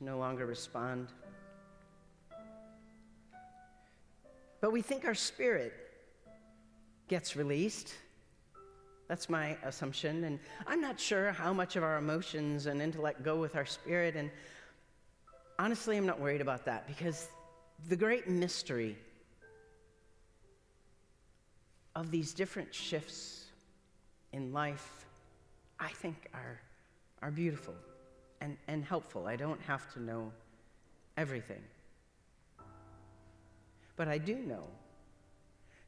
No longer respond. But we think our spirit gets released. That's my assumption. And I'm not sure how much of our emotions and intellect go with our spirit. And honestly, I'm not worried about that, because the great mystery of these different shifts in life, I think, are beautiful and helpful. I don't have to know everything. But I do know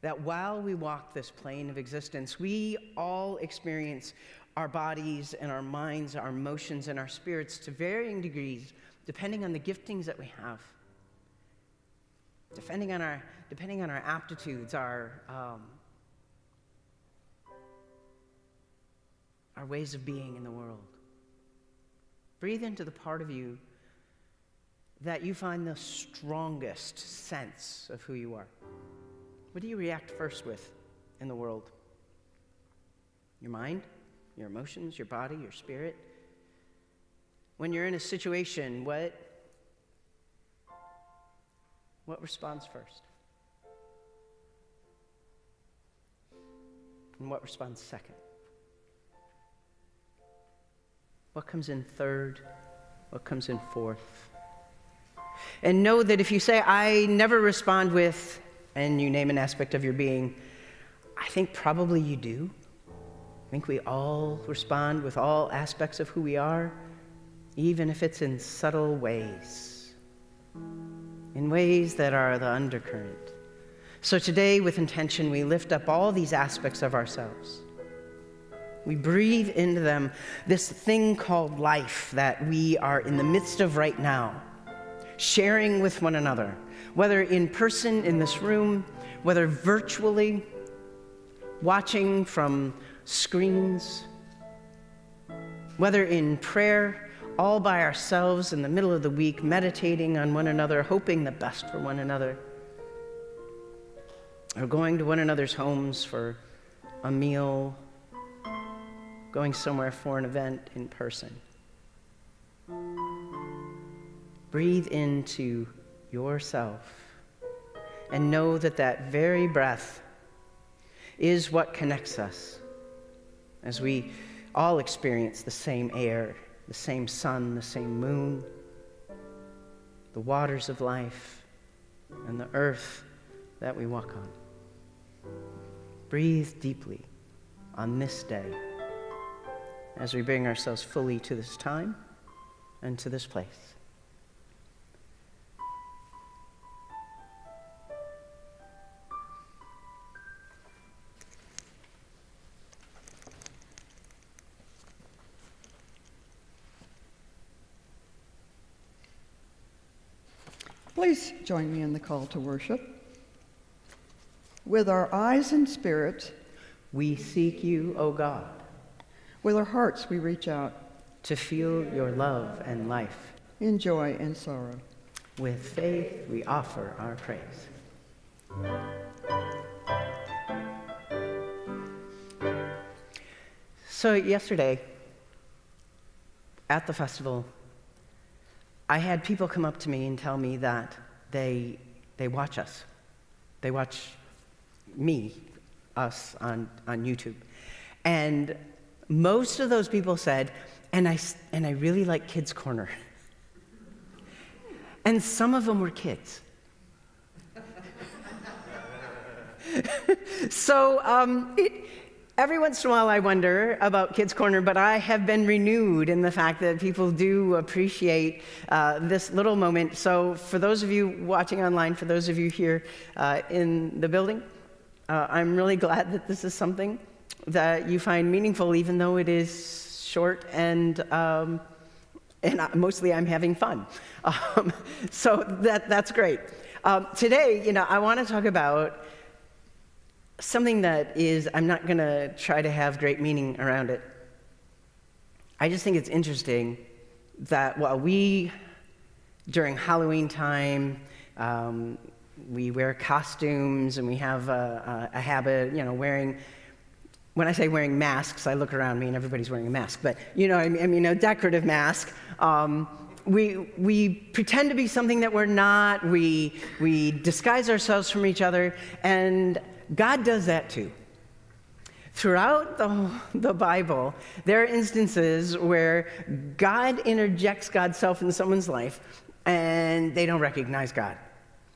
that while we walk this plane of existence, we all experience our bodies and our minds, our emotions and our spirits to varying degrees, depending on the giftings that we have, depending on our aptitudes, our ways of being in the world. Breathe into the part of you that you find the strongest sense of who you are. What do you react first with in the world? Your mind, your emotions, your body, your spirit? When you're in a situation, what responds first? And what responds second? What comes in third? What comes in fourth? And know that if you say, I never respond with, and you name an aspect of your being, I think probably you do. I think we all respond with all aspects of who we are, even if it's in subtle ways, in ways that are the undercurrent. So today, with intention, we lift up all these aspects of ourselves. We breathe into them this thing called life that we are in the midst of right now, sharing with one another, whether in person in this room, whether virtually, watching from screens, whether in prayer, all by ourselves in the middle of the week, meditating on one another, hoping the best for one another, or going to one another's homes for a meal, going somewhere for an event in person. Breathe into yourself and know that that very breath is what connects us as we all experience the same air, the same sun, the same moon, the waters of life, and the earth that we walk on. Breathe deeply on this day as we bring ourselves fully to this time and to this place. Please join me in the call to worship. With our eyes and spirit, we seek you, O God. With our hearts we reach out to feel your love and life. In joy and sorrow. With faith we offer our praise. So yesterday, at the festival, I had people come up to me and tell me that they watch us. They watch us on YouTube. And most of those people said, and I really like Kids Corner. And some of them were kids. So every once in a while I wonder about Kids Corner, but I have been renewed in the fact that people do appreciate this little moment. So for those of you watching online, for those of you here in the building, I'm really glad that this is something that you find meaningful, even though it is short and mostly I'm having fun. So that's great. Today, I want to talk about something that is, I'm not going to try to have great meaning around it. I just think it's interesting that while we, during Halloween time, we wear costumes and we have a habit, wearing, when I say wearing masks, I look around me and everybody's wearing a mask, but, I mean a decorative mask. we pretend to be something that we're not. We disguise ourselves from each other, and God does that too. Throughout the Bible, there are instances where God interjects God's self in someone's life, and they don't recognize God.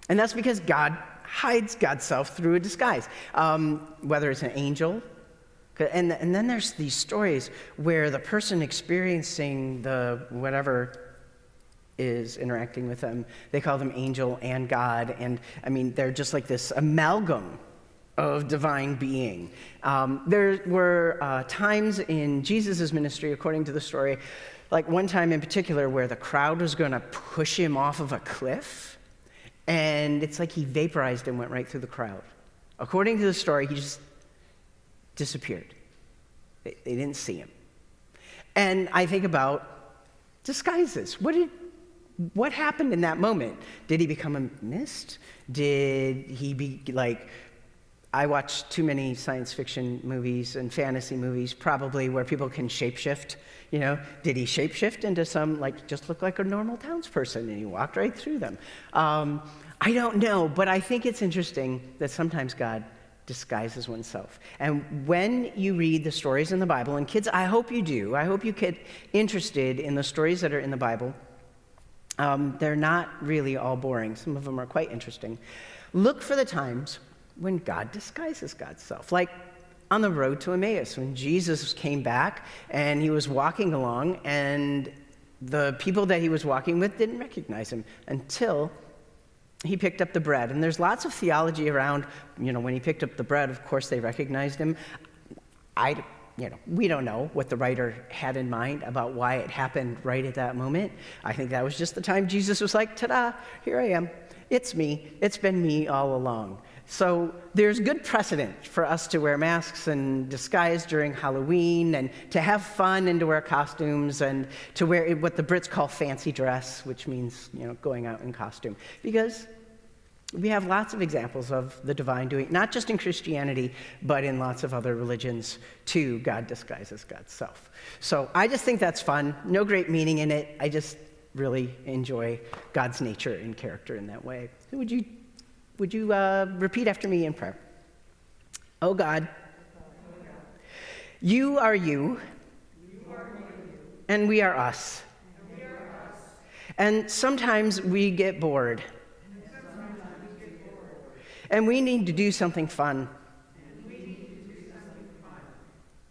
And that's because God hides God's self through a disguise, whether it's an angel. And then there's these stories where the person experiencing the whatever is interacting with them, they call them angel and God. And I mean, they're just like this amalgam of divine being. There were times in Jesus' ministry, according to the story, like one time in particular where the crowd was going to push him off of a cliff, and it's like he vaporized and went right through the crowd. According to the story, he just disappeared. They didn't see him. And I think about disguises. What happened in that moment? Did he become a mist? Did he be like, I watch too many science fiction movies and fantasy movies, probably where people can shapeshift. You know, did he shapeshift into some, like, just look like a normal townsperson and he walked right through them? I don't know, but I think it's interesting that sometimes God disguises oneself. And when you read the stories in the Bible, and kids, I hope you do. I hope you get interested in the stories that are in the Bible. They're not really all boring. Some of them are quite interesting. Look for the times when God disguises God's self. Like on the road to Emmaus, when Jesus came back and he was walking along, and the people that he was walking with didn't recognize him until he picked up the bread. And there's lots of theology around, when he picked up the bread, of course they recognized him. We don't know what the writer had in mind about why it happened right at that moment. I think that was just the time Jesus was like, ta-da, here I am. It's me. It's been me all along. So there's good precedent for us to wear masks and disguise during Halloween, and to have fun and to wear costumes, and to wear what the Brits call fancy dress, which means, going out in costume. Because we have lots of examples of the divine doing, not just in Christianity, but in lots of other religions too. God disguises God's self. So I just think that's fun. No great meaning in it. I just really enjoy God's nature and character in that way. So would you repeat after me in prayer? Oh God, you are you, and we are us. And sometimes we get bored. And we need to do something fun.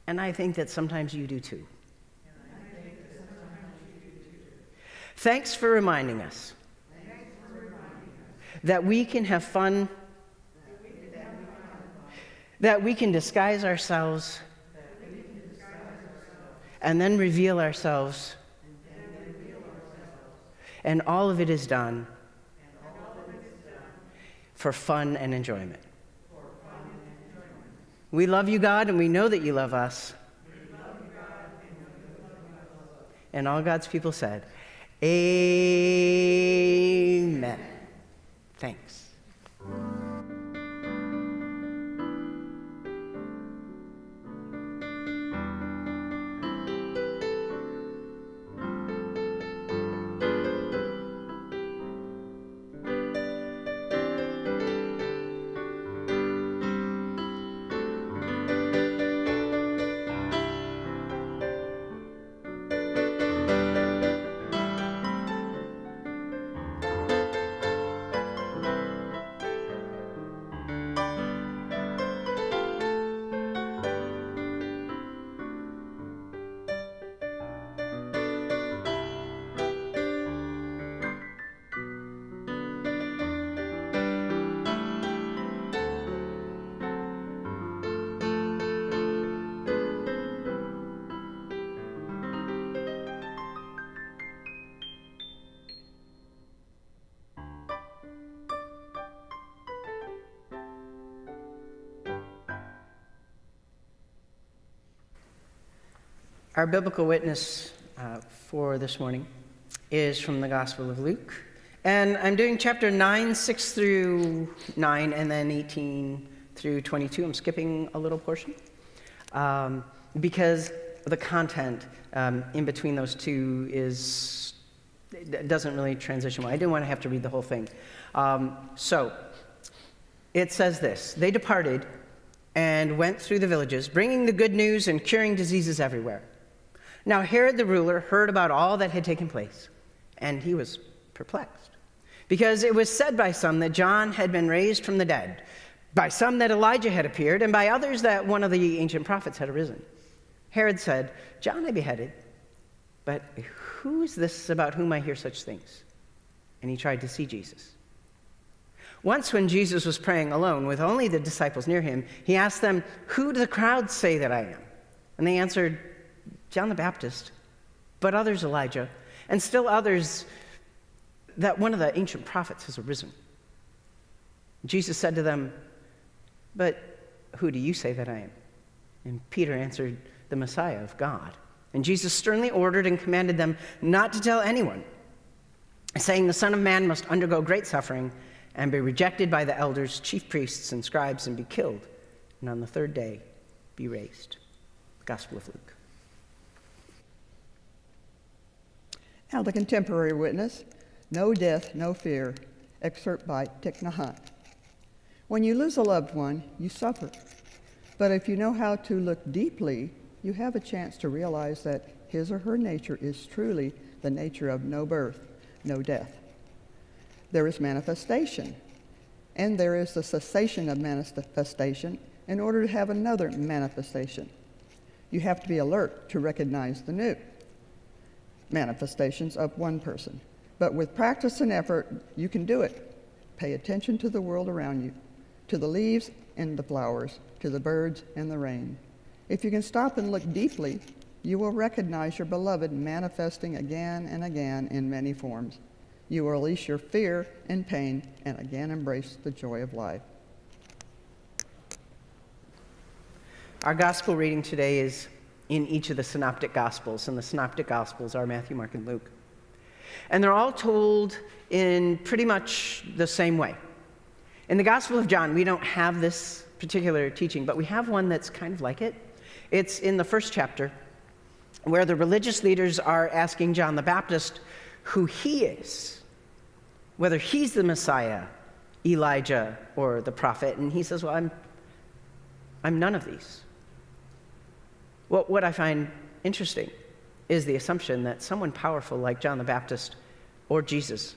And I think that sometimes you do too. Thanks for reminding us that we can have fun, that we can disguise ourselves, and then reveal ourselves, and all of it is done for fun and enjoyment. We love you, God, and we know that you love us. And all God's people said, Amen. Thanks. Our biblical witness for this morning is from the Gospel of Luke. And I'm doing chapter 9, 6 through 9, and then 18 through 22. I'm skipping a little portion because the content in between those two is It doesn't really transition well. I didn't want to have to read the whole thing. So it says this: they departed and went through the villages, bringing the good news and curing diseases everywhere. Now Herod the ruler heard about all that had taken place, and he was perplexed, because it was said by some that John had been raised from the dead, by some that Elijah had appeared, and by others that one of the ancient prophets had arisen. Herod said, "John I beheaded, but who is this about whom I hear such things?" And he tried to see Jesus. Once when Jesus was praying alone with only the disciples near him, he asked them, "Who do the crowds say that I am?" And they answered, "John the Baptist, but others Elijah, and still others that one of the ancient prophets has arisen." Jesus said to them, "But who do you say that I am?" And Peter answered, "The Messiah of God." And Jesus sternly ordered and commanded them not to tell anyone, saying, "The Son of Man must undergo great suffering and be rejected by the elders, chief priests, and scribes, and be killed, and on the third day be raised." The Gospel of Luke. Now the contemporary witness, "No Death, No Fear," excerpt by Thich Nhat Hanh. When you lose a loved one, you suffer. But if you know how to look deeply, you have a chance to realize that his or her nature is truly the nature of no birth, no death. There is manifestation, and there is the cessation of manifestation in order to have another manifestation. You have to be alert to recognize the new manifestations of one person. But with practice and effort, you can do it. Pay attention to the world around you, to the leaves and the flowers, to the birds and the rain. If you can stop and look deeply, you will recognize your beloved manifesting again and again in many forms. You will release your fear and pain and again embrace the joy of life. Our gospel reading today is in each of the synoptic gospels, and the synoptic gospels are Matthew, Mark, and Luke. And they're all told in pretty much the same way. In the Gospel of John, we don't have this particular teaching, but we have one that's kind of like it. It's in the first chapter, where the religious leaders are asking John the Baptist who he is, whether he's the Messiah, Elijah, or the prophet. And he says, "Well, I'm none of these." Well, what I find interesting is the assumption that someone powerful like John the Baptist or Jesus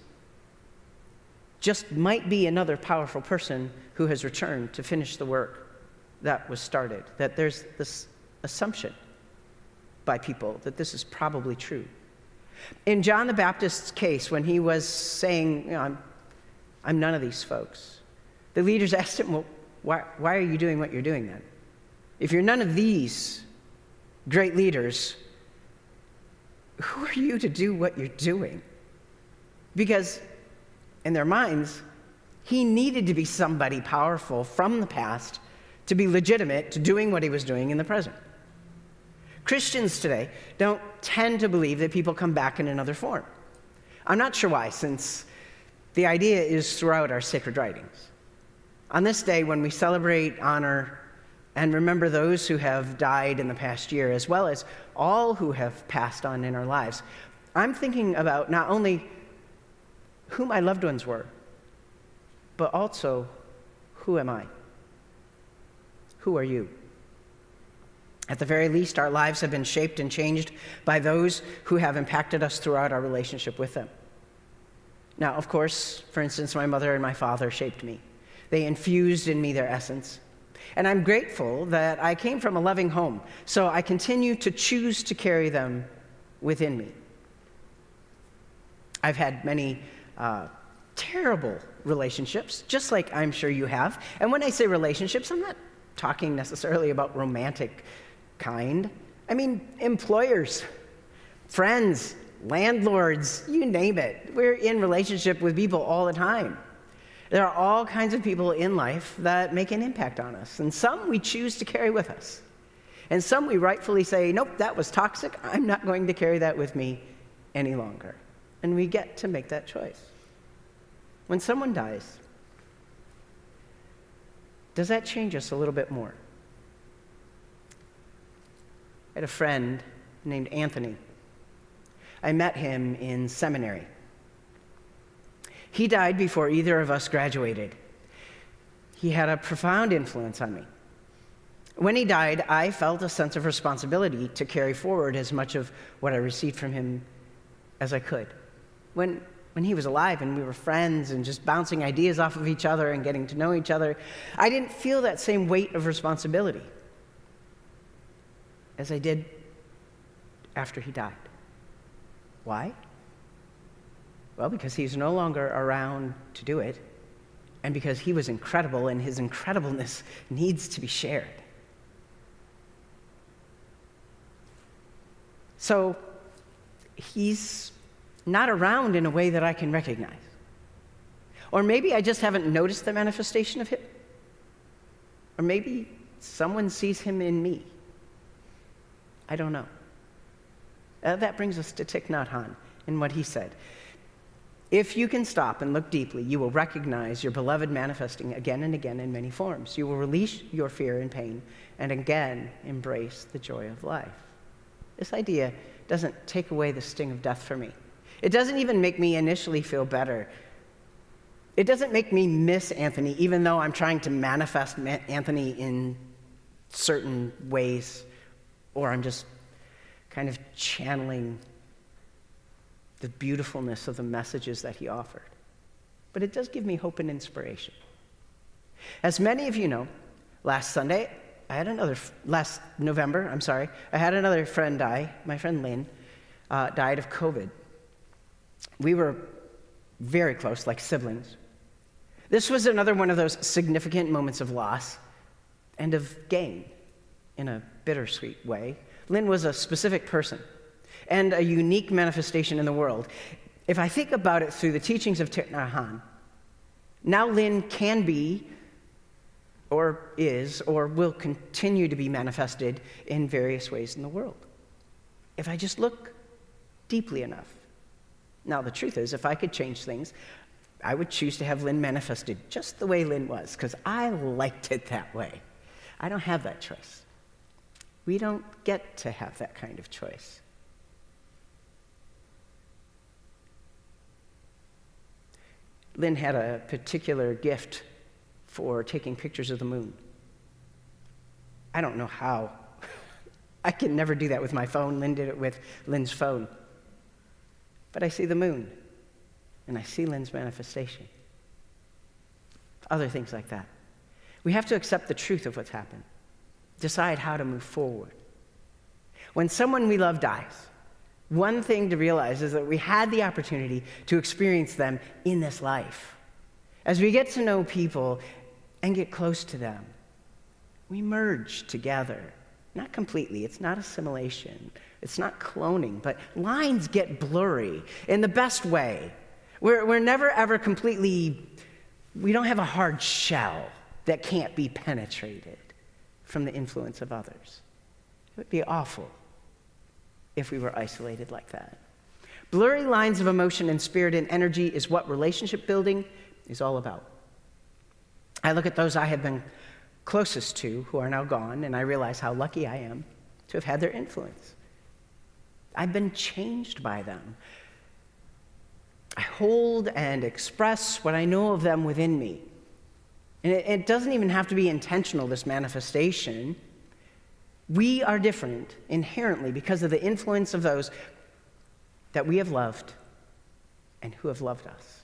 just might be another powerful person who has returned to finish the work that was started, that there's this assumption by people that this is probably true. In John the Baptist's case, when he was saying, I'm none of these folks, the leaders asked him, "Well, why are you doing what you're doing then? If you're none of these great leaders, who are you to do what you're doing?" Because in their minds, he needed to be somebody powerful from the past to be legitimate to doing what he was doing in the present. Christians today don't tend to believe that people come back in another form. I'm not sure why, since the idea is throughout our sacred writings. On this day, when we celebrate, honor, and remember those who have died in the past year, as well as all who have passed on in our lives, I'm thinking about not only who my loved ones were, but also, who am I? Who are you? At the very least, our lives have been shaped and changed by those who have impacted us throughout our relationship with them. Now, of course, for instance, my mother and my father shaped me. They infused in me their essence. And I'm grateful that I came from a loving home, so I continue to choose to carry them within me. I've had many terrible relationships, just like I'm sure you have. And when I say relationships, I'm not talking necessarily about romantic kind. I mean employers, friends, landlords, you name it. We're in relationship with people all the time. There are all kinds of people in life that make an impact on us, and some we choose to carry with us. And some we rightfully say, "Nope, that was toxic. I'm not going to carry that with me any longer." And we get to make that choice. When someone dies, does that change us a little bit more? I had a friend named Anthony. I met him in seminary. He died before either of us graduated. He had a profound influence on me. When he died, I felt a sense of responsibility to carry forward as much of what I received from him as I could. When he was alive and we were friends and just bouncing ideas off of each other and getting to know each other, I didn't feel that same weight of responsibility as I did after he died. Why? Well, because he's no longer around to do it, and because he was incredible, and his incredibleness needs to be shared. So he's not around in a way that I can recognize. Or maybe I just haven't noticed the manifestation of him. Or maybe someone sees him in me. I don't know. That brings us to Thich Nhat Hanh and what he said. If you can stop and look deeply, you will recognize your beloved manifesting again and again in many forms. You will release your fear and pain and again embrace the joy of life. This idea doesn't take away the sting of death for me. It doesn't even make me initially feel better. It doesn't make me miss Anthony, even though I'm trying to manifest Anthony in certain ways, or I'm just kind of channeling the beautifulness of the messages that he offered. But it does give me hope and inspiration. As many of you know, last November, I had another friend die. My friend Lynn died of COVID. We were very close, like siblings. This was another one of those significant moments of loss and of gain in a bittersweet way. Lynn was a specific person and a unique manifestation in the world. If I think about it through the teachings of Thich Nhat Hanh, now Lynn can be, or is, or will continue to be manifested in various ways in the world, if I just look deeply enough. Now, the truth is, if I could change things, I would choose to have Lynn manifested just the way Lynn was, because I liked it that way. I don't have that choice. We don't get to have that kind of choice. Lynn had a particular gift for taking pictures of the moon. I don't know how. I can never do that with my phone. Lynn did it with Lynn's phone. But I see the moon, and I see Lynn's manifestation. Other things like that. We have to accept the truth of what's happened. Decide how to move forward. When someone we love dies, one thing to realize is that we had the opportunity to experience them in this life. As we get to know people and get close to them, we merge together. Not completely, it's not assimilation, it's not cloning, but lines get blurry in the best way. We're never ever completely, we don't have a hard shell that can't be penetrated from the influence of others. It would be awful if we were isolated like that. Blurry lines of emotion and spirit and energy is what relationship building is all about. I look at those I have been closest to who are now gone, and I realize how lucky I am to have had their influence. I've been changed by them. I hold and express what I know of them within me. And it doesn't even have to be intentional, this manifestation. We are different inherently because of the influence of those that we have loved and who have loved us.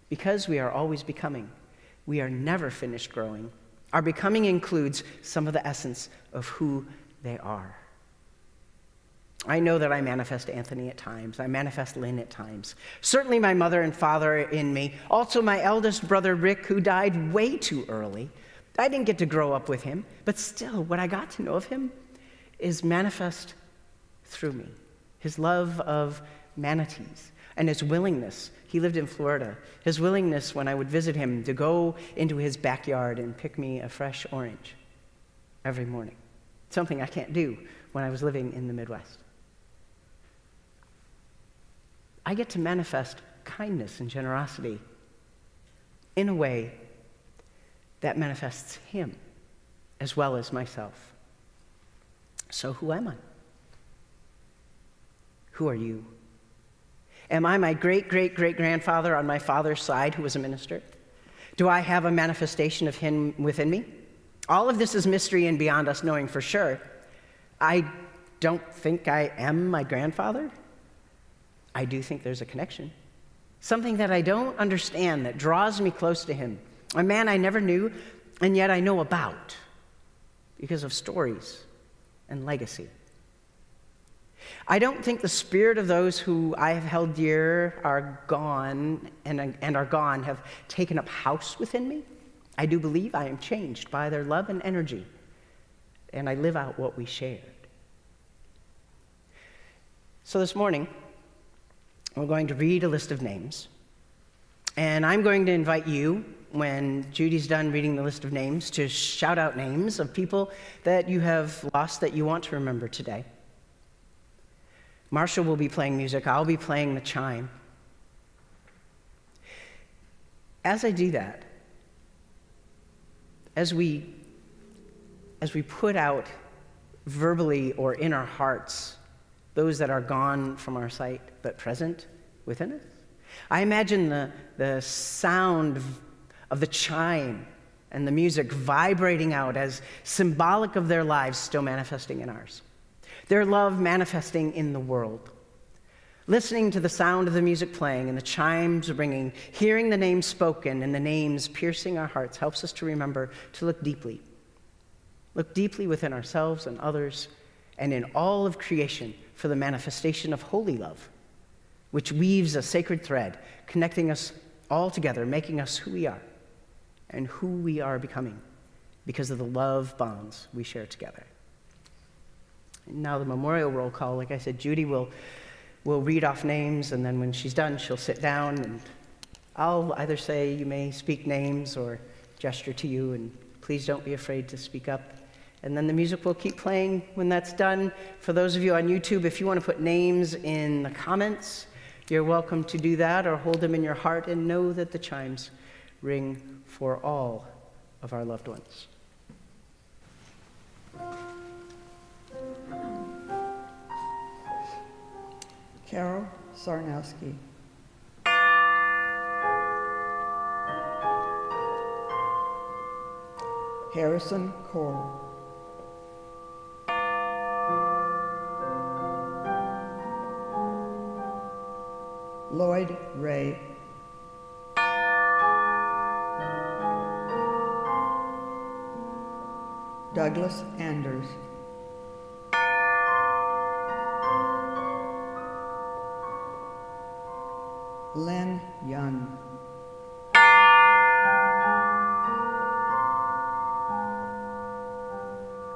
Because we are always becoming, we are never finished growing. Our becoming includes some of the essence of who they are. I know that I manifest Anthony at times. I manifest Lynn at times. Certainly my mother and father in me. Also my eldest brother, Rick, who died way too early. I didn't get to grow up with him, but still, what I got to know of him is manifest through me. His love of manatees and his willingness. He lived in Florida. His willingness when I would visit him to go into his backyard and pick me a fresh orange every morning. Something I can't do when I was living in the Midwest. I get to manifest kindness and generosity in a way that manifests him as well as myself. So who am I? Who are you? Am I my great-great-great-grandfather on my father's side who was a minister? Do I have a manifestation of him within me? All of this is mystery and beyond us knowing for sure. I don't think I am my grandfather. I do think there's a connection. Something that I don't understand that draws me close to him. A man I never knew, and yet I know about because of stories and legacy. I don't think the spirit of those who I have held dear are gone and are gone have taken up house within me. I do believe I am changed by their love and energy, and I live out what we shared. So this morning, we're going to read a list of names, and I'm going to invite you, when Judy's done reading the list of names, to shout out names of people that you have lost that you want to remember today. Marshall will be playing music. I'll be playing the chime. As I do that, as we put out verbally or in our hearts those that are gone from our sight but present within us, I imagine the sound of the chime and the music vibrating out as symbolic of their lives still manifesting in ours. Their love manifesting in the world. Listening to the sound of the music playing and the chimes ringing, hearing the names spoken and the names piercing our hearts helps us to remember to look deeply. Look deeply within ourselves and others and in all of creation for the manifestation of holy love, which weaves a sacred thread, connecting us all together, making us who we are and who we are becoming because of the love bonds we share together. And now the memorial roll call, like I said, Judy will read off names, and then when she's done, she'll sit down, and I'll either say, you may speak names, or gesture to you, and please don't be afraid to speak up. And then the music will keep playing when that's done. For those of you on YouTube, if you want to put names in the comments, you're welcome to do that, or hold them in your heart and know that the chimes ring for all of our loved ones. Carol Sarnowski. Harrison Cole. Lloyd Ray. Douglas Anders. Lynn Young.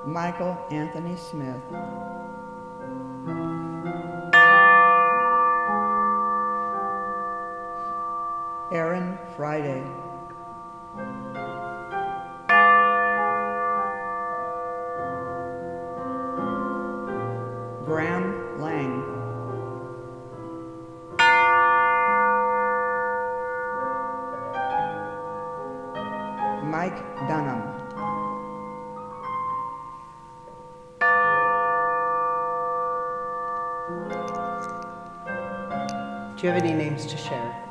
Michael Anthony Smith. Aaron Friday. Graham Lang. Mike Dunham. Do you have any names to share?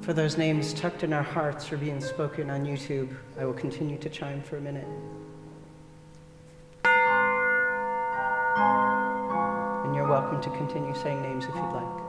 For those names tucked in our hearts or being spoken on YouTube, I will continue to chime for a minute. And you're welcome to continue saying names if you'd like.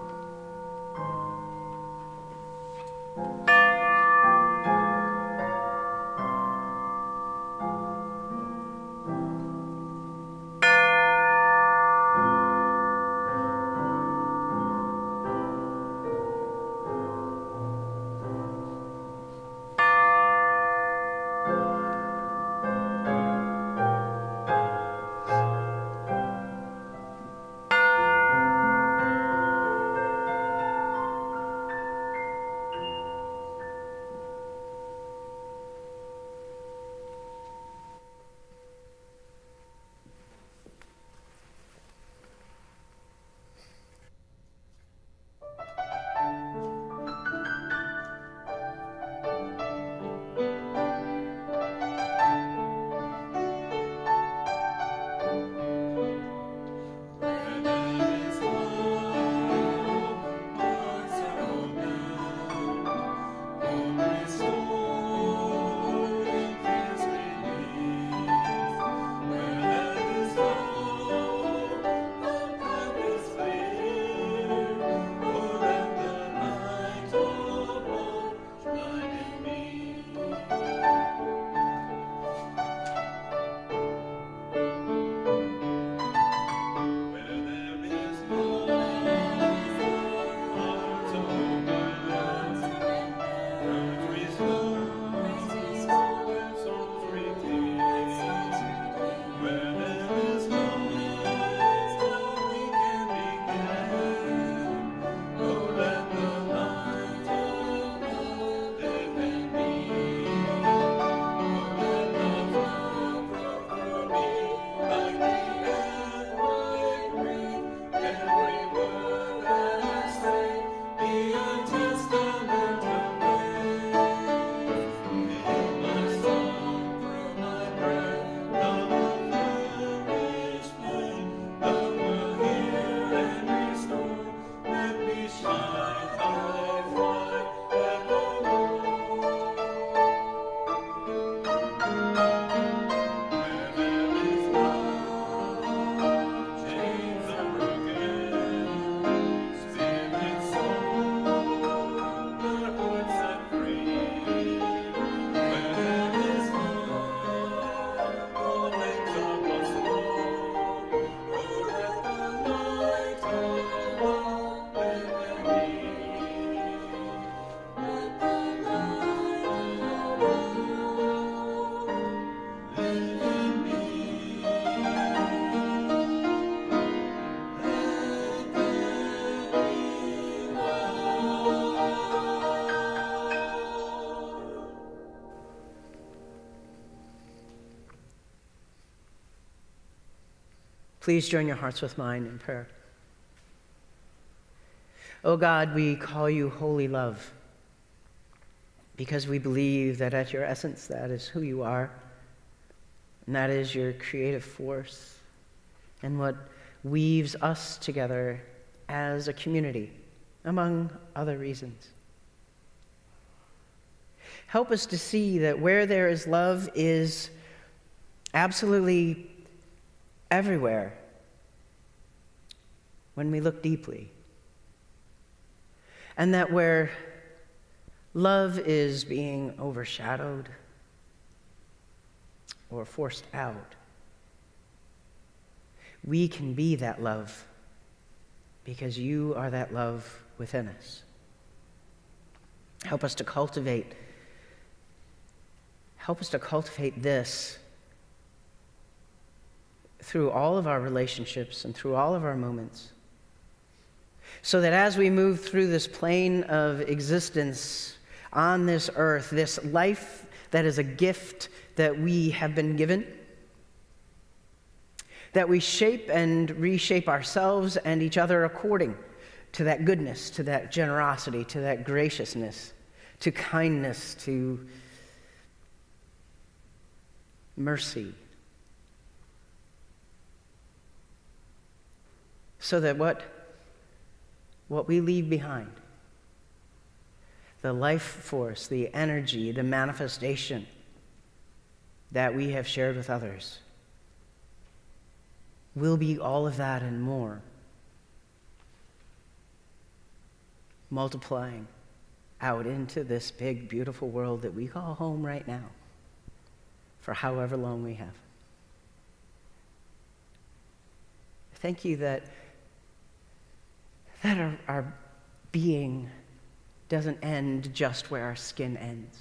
Please join your hearts with mine in prayer. O God, we call you holy love because we believe that at your essence that is who you are, and that is your creative force and what weaves us together as a community, among other reasons. Help us to see that where there is love is absolutely everywhere when we look deeply. And that where love is being overshadowed or forced out, we can be that love because you are that love within us. Help us to cultivate this through all of our relationships and through all of our moments, so that as we move through this plane of existence on this earth, this life that is a gift that we have been given, that we shape and reshape ourselves and each other according to that goodness, to that generosity, to that graciousness, to kindness, to mercy. So that what we leave behind, the life force, the energy, the manifestation that we have shared with others will be all of that and more, multiplying out into this big, beautiful world that we call home right now for however long we have. Thank you that our being doesn't end just where our skin ends,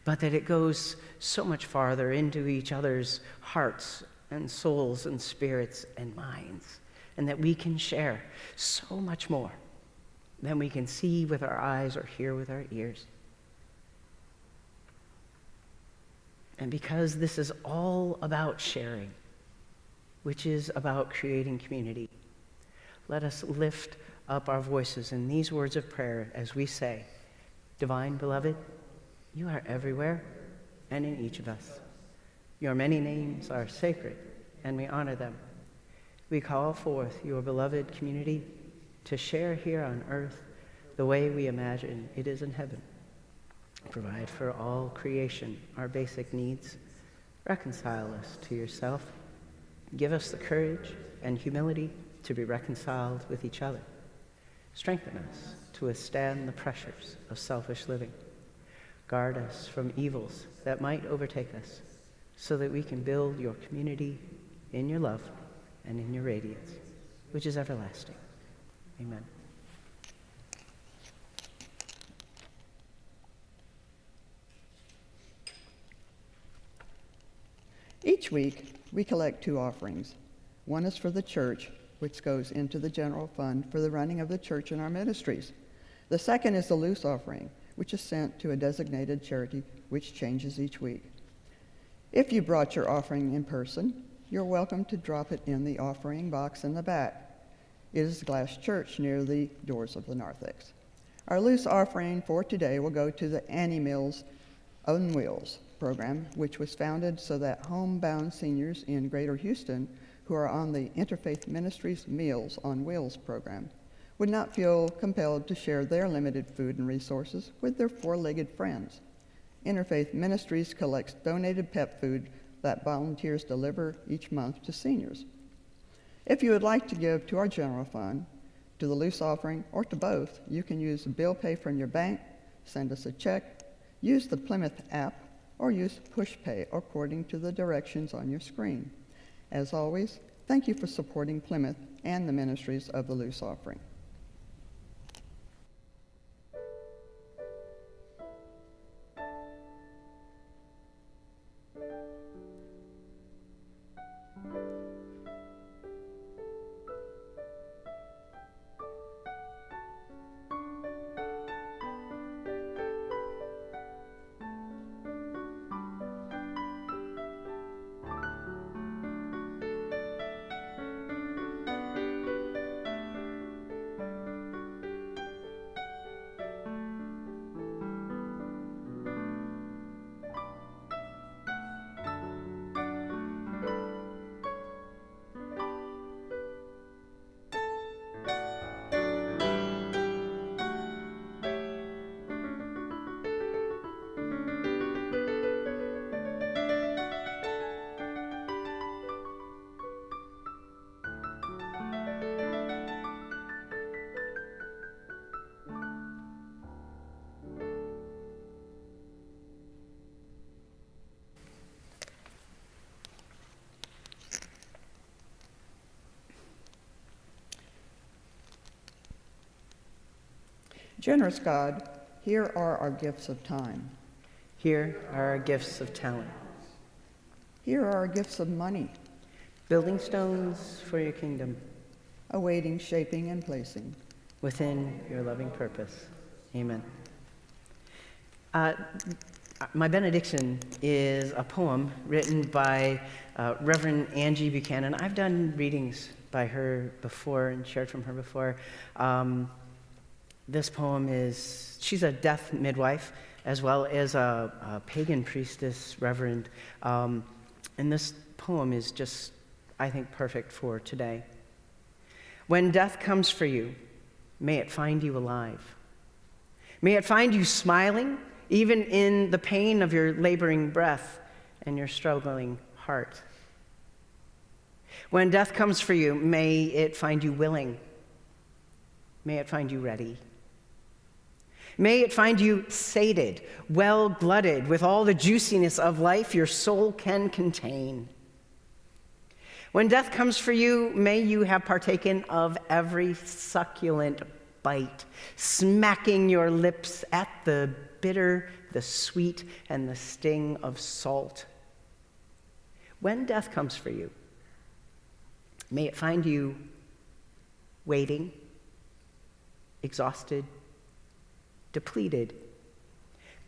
but that it goes so much farther into each other's hearts and souls and spirits and minds, and that we can share so much more than we can see with our eyes or hear with our ears. And because this is all about sharing, which is about creating community, let us lift up our voices in these words of prayer as we say, Divine Beloved, you are everywhere and in each of us. Your many names are sacred, and we honor them. We call forth your beloved community to share here on earth the way we imagine it is in heaven. Provide for all creation our basic needs. Reconcile us to yourself. Give us the courage and humility to be reconciled with each other. Strengthen us to withstand the pressures of selfish living. Guard us from evils that might overtake us, so that we can build your community in your love and in your radiance, which is everlasting. Amen. Each week, we collect 2 offerings. One is for the church, which goes into the general fund for the running of the church and our ministries. The second is the loose offering, which is sent to a designated charity, which changes each week. If you brought your offering in person, you're welcome to drop it in the offering box in the back. It is Glass Church near the doors of the narthex. Our loose offering for today will go to the Annie Mills on Wheels program, which was founded so that homebound seniors in Greater Houston who are on the Interfaith Ministries Meals on Wheels program would not feel compelled to share their limited food and resources with their 4-legged friends. Interfaith Ministries collects donated pet food that volunteers deliver each month to seniors. If you would like to give to our general fund, to the loose offering, or to both, you can use bill pay from your bank, send us a check, use the Plymouth app, or use PushPay according to the directions on your screen. As always, thank you for supporting Plymouth and the ministries of the loose offering. Generous God, here are our gifts of time. Here are our gifts of talent. Here are our gifts of money, Building stones for your kingdom awaiting shaping and placing. within your loving purpose. Amen. My benediction is a poem written by Reverend Angie Buchanan. I've done readings by her before and shared from her before. This poem is, she's a death midwife as well as a pagan priestess reverend. And this poem is just, I think, perfect for today. When death comes for you, may it find you alive. May it find you smiling, even in the pain of your laboring breath and your struggling heart. When death comes for you, may it find you willing. May it find you ready. May it find you sated, well-glutted with all the juiciness of life your soul can contain. When death comes for you, may you have partaken of every succulent bite, smacking your lips at the bitter, the sweet, and the sting of salt. When death comes for you, may it find you waiting, exhausted, depleted,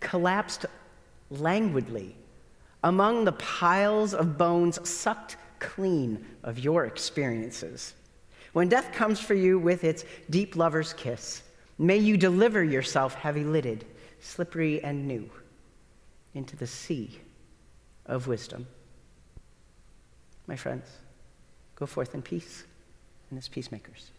collapsed languidly among the piles of bones sucked clean of your experiences. When death comes for you with its deep lover's kiss, may you deliver yourself heavy-lidded, slippery and new, into the sea of wisdom. My friends, go forth in peace and as peacemakers.